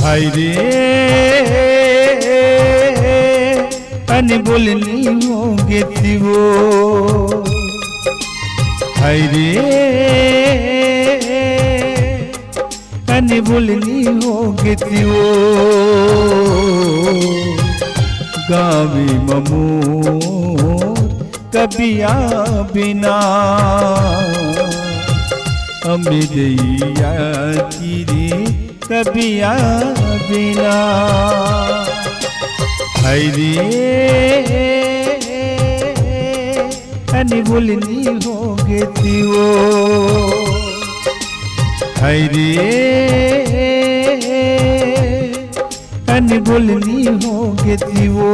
हाय रे अनबोलनी होंगे वो, हाय रे अनबोलनी होंगे वो। गावे ममोर कबिया बिना अमिदैया तेरी कबिया बिना। हाय रे अनबोलनी होंगे वो, हाय रे अनबोलनी होंगे वो।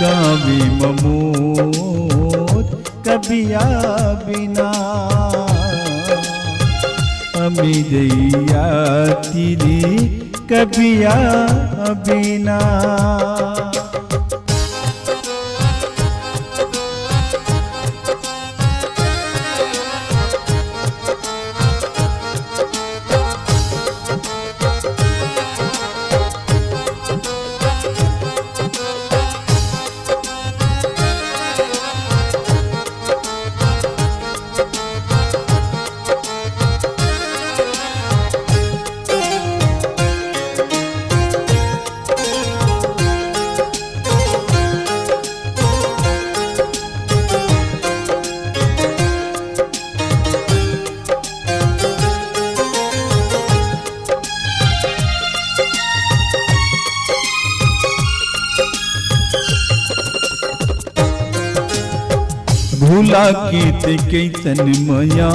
गावे ममोर कबिया बिना अमिदैया तेरी कबिया बिना। भूला के कैसन मया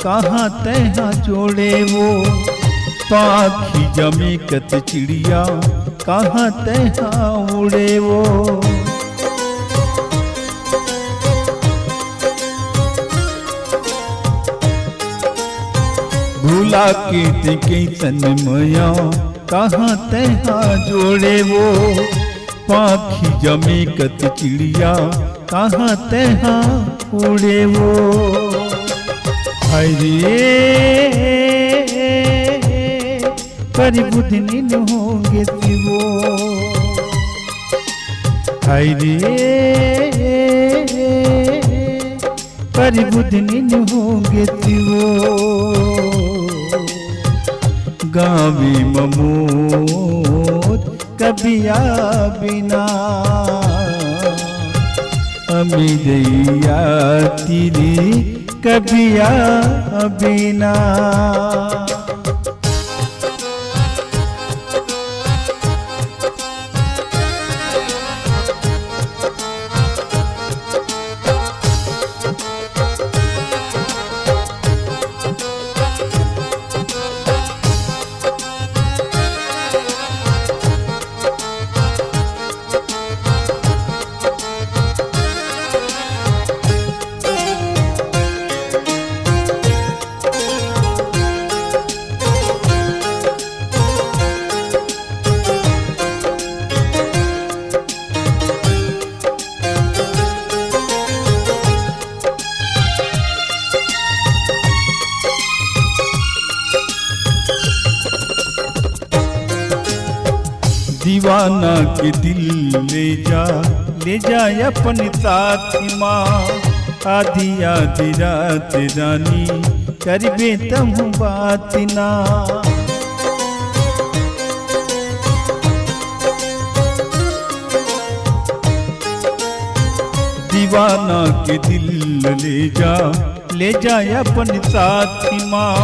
कहाँ तहाँ जोड़े वो। पाखी जमे कत चिड़िया कहाँ तहाँ उड़े वो। भूला के कैसन मया कहाँ तहाँ जोड़े वो। पाखी जमे कत चिड़िया कहाँ तहाँ उड़े वो। हाय रे परिबुद्धि होंगे वो, हाय रे परिबुद्धि होंगे वो। गावे ममोर कबिया बिना अमिदैया तेरी कबिया बिना। दीवाना के दिल ले जा अपन साथ माँ। आधी आधी रात रानी करबे तम बात ना। दीवाना के दिल ले जा अपन साथ माँ।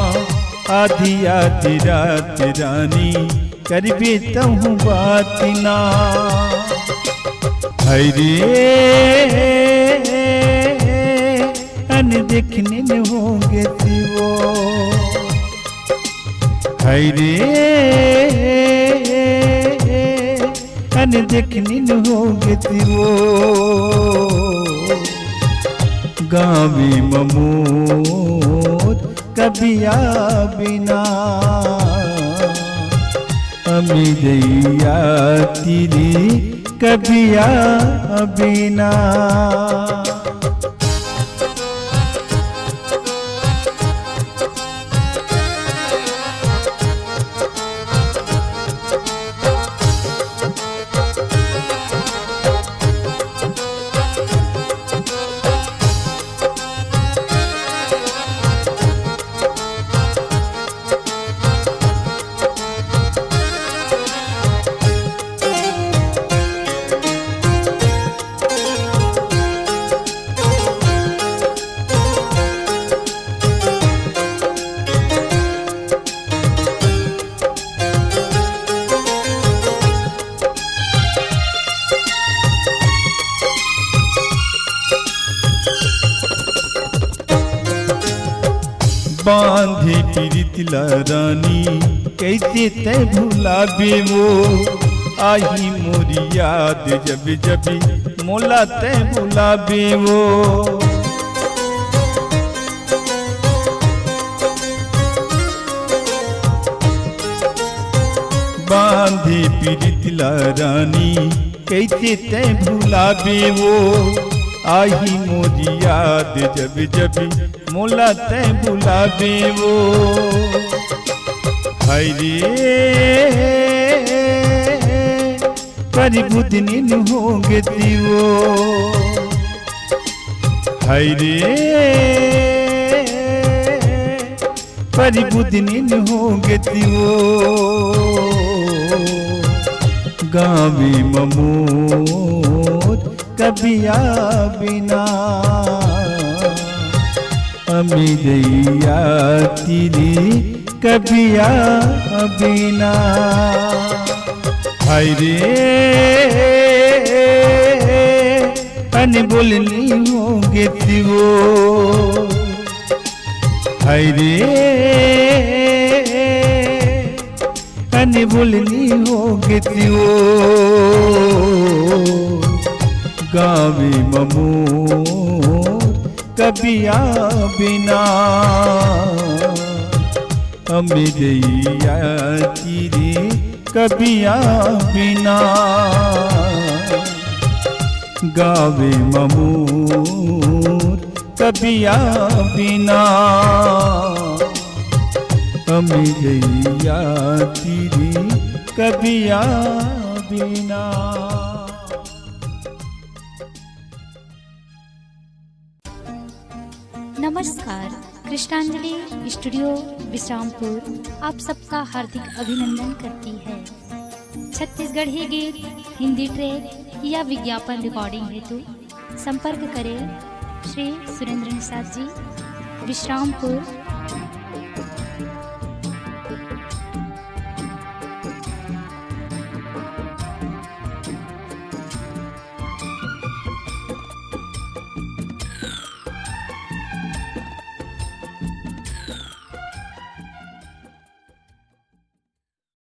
आधी आधी रात रानी करबे तहु बात ना। हाय रे अन देखने न होंगे वो, हाय रे अन देखने न होंगे वो। गावे ममोर कबिया बिना अमिदैया तेरी कबिया बिना। बांधे पीरितला रानी कैसे तय भुलाबे वो, आई मोरी याद जब जब मोला तय भुलाबे वो। बांधे पीरितला रानी कैसे तय भुलाबे वो, आई मोरी याद जब जब मोला तय भुलाबे वो। हाय रे परिबुद्धिन होंगे वो, हाय रे परिबुद्धिन होंगे वो। गावे ममोद कबिया बिना, अमिदैया तेरी कबिया बिना। हाय रे अनबोल नहीं होंगे वो, हाय रे अनबोल नहीं होंगे वो। गावे ममोर कबिया बिना, अमिदैया तेरी कबिया बिना। गावे ममोर कबिया बिना, अमिदैया तेरी कबिया बिना। नमस्कार, कृष्णांजलि स्टूडियो विश्रामपुर आप सबका हार्दिक अभिनंदन करती है। छत्तीसगढ़ी गीत, हिंदी ट्रैक या विज्ञापन रिकॉर्डिंग हेतु संपर्क करें श्री सुरेंद्र निषाद जी, विश्रामपुर,